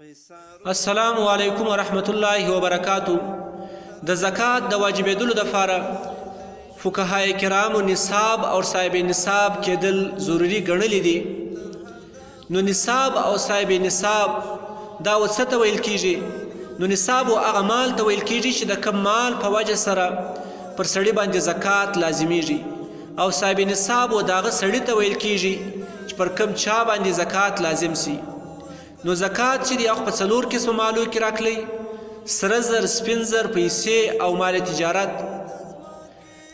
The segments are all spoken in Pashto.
السلام علیکم ورحمت الله وبرکاته. د زکات د واجبېدلو دپاره فقهای کرامو نصاب او صاحب نصاب کېدل ضروري ګڼلي دي. نو نصاب او صاحب نصاب دا څه ته ویل کېږي؟ نو نصاب هغه مال ته ویل کېږي چې د کم مال په وجه سره پر سړي باندې زکات لازمیږي، او صاحب نصاب د هغه سړي ته ویل کېږي چې پر کم چا باندې زکات لازم سي. نو زکات چې دی هغه په څلور قسمه مالو کې راکلی: سره زر، سپین زر، پیسې او مال تجارت.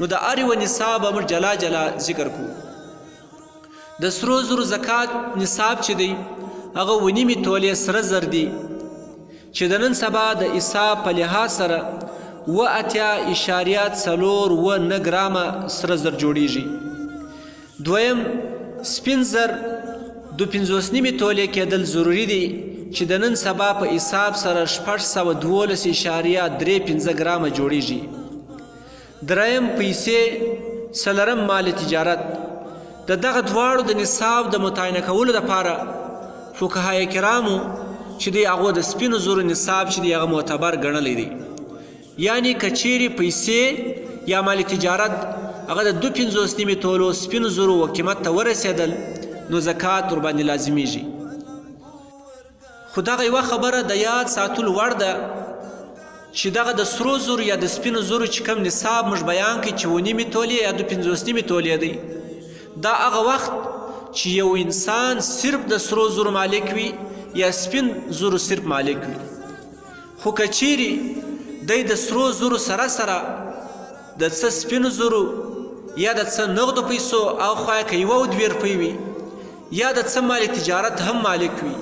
نو د هر یوه نصاب موږ جلا جلا ذکر کوو. د سرو زرو زکات نصاب چې دی هغه 9 تولې سره زر دی، چې د نن سبا د حساب په لحاظ سره 8.4 ګرامه سره زر جوړیږي. دویم سپین زر 2.5 تولې کېدل ضروري دي، چې د نن سبا په حساب سره 612.35 ګرامه جوړیږي. دریم پیسې، څلرم مال تجارت. د دغه دواړو د نصاب د متعینه کولو دپاره فقهای کرامو چې دی هغو د سپینو زرو نصاب چې دی هغه معتبر ګڼلی دی. یعنی که چیرې پیسې یا مال تجارت هغه د 2.5 تولو سپینو زرو قیمت ته ورسېدل، نو زکات ورباندې لازمیږي. خو دغه یوه خبره د یاد ساتلو وړ ده چې دغه د سرو زرو یا د سپینو زرو چې کوم نصاب موږ بیان کړي چې 9 تولې یا 2.5 تولې دی، دا هغه وخت چې یو انسان صرف د سرو زرو مالک وي یا سپین زرو صرف مالک وي. خو که چیرې دی د سرو زرو سره سره د څه سپینو زرو یا د څه نغدو پیسو او خوا که 1 او 2 روپۍ وي یا د څه مال تجارت هم مالک وي،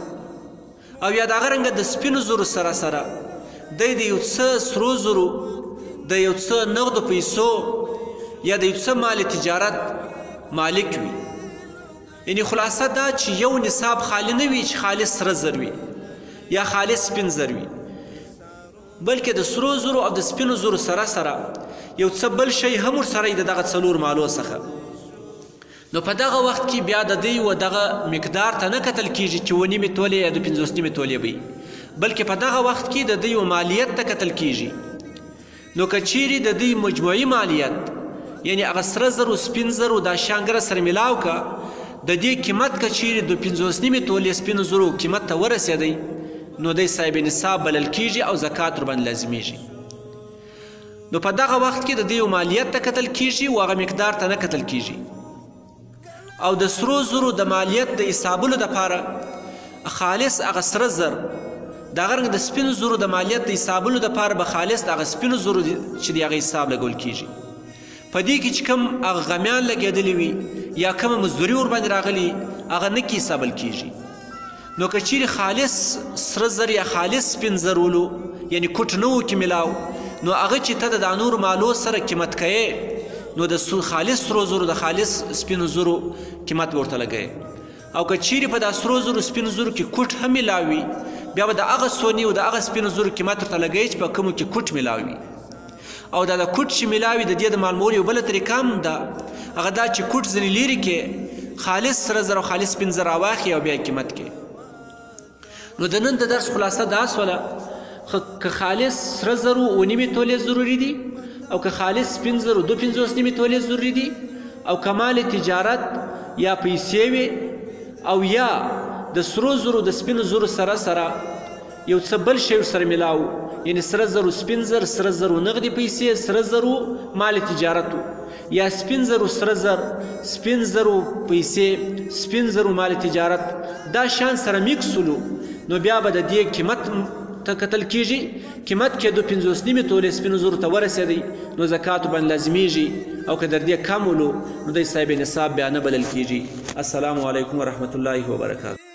او یا د هغه رنګه د سپینو زرو سره سره دی د یو څه سرو زرو، د یو څه نغدو پیسو یا د یو څه مال تجارت مالک وي. یعنی خلاصه دا چې یو نصاب خالی نه وي چې خالص سره زر وي یا خالص سپین زر وي، بلکې د سرو زرو او د سپینو زرو سره سره یو څه بل شی هم ورسره د دغه 4 مالو څخه. نو په دغه وخت کې بیا د دوی و دغه مقدار ته نه کتل کېږي چې 9 تولې یا 2.5 تولې وي، بلکې په دغه وخت کې د دوی مالیت ته کتل کېږي. نو که چیرې د دوی مجموعي مالیت یعنی هغه سره زرو سپین زرو دا شانګره سره میلاو که د دې قیمت که چیرې 2.5 تولې سپینو زرو قیمت ته ورسېدی، نو دی صاحب نصاب بلل کېږي او زکات ورباندې لازمیږي. نو په دغه وخت کې د دوی مالیت ته کتل کېږي او هغه مقدار ته نه کتل کېږي. او د سرو زرو د مالیت د حسابولو دپاره خالص هغه سره زر، د هغه رنګ د سپینو زرو د مالیت د حسابولو دپاره به خالص د هغه سپینو زرو چې د هغه حساب لګول کېږي. په دې کې چې کوم هغه غمیان لګېدلي وي یا کومه مزدوري ورباندې راغلي هغه نه حسابل کېږي. نو که چیرې خالص سره زر یا خالص سپین زر ولو یعنی کوټ نه و کې میلاو، نو هغه چې ته د نورو مالو سره قیمت کوې، نو د خالص سرو زرو د خالص سپینو زرو قیمت به ورته لګوې. او که چیرې په دا سرو زرو سپینو زرو کې کوټ هم میلاوي، بیا به د هغه سوني او د هغه سپینو زرو قیمت ورته لګوې چې په کومو کې کوټ میلاوي. او دا د کوټ چې میلاوي د دې د معلومولو یو بله طریقه هم ده، هغه دا چې کوټ ځینې لرې کې خالص سره زر او خالص سپین زر راواخلي او بیا یې قیمت کې. نو د نن د درس خلاصه دا سوله که خالص سره زرو 9 تولې ضروري دي، او که خالص سپین زرو 2.5 تولې ضروري دي، او کمال تجارت یا پیسې وي، او یا د سرو زرو د سپینو زرو سره سره یو څه بل شی ورسره میلاو، یعنی سره زرو سپین زر، سره زرو نغدي پیسې، سره زرو مال تجارت، یا سپین زرو سره زر، سپین زرو پیسې، سپین زرو مال تجارت، دا شان سره میکسولو، نو بیا به د دې قیمت ته کتل کېږي. قیمت کې 2.5 تولې سپینو زرو ته ورسېدی، نو زکات ورباندې لازمیږي. او که در دې کم ولو، نو دی صاحب نصاب بیا نه بلل کېږي. السلام علیکم ورحمت الله وبرکاته.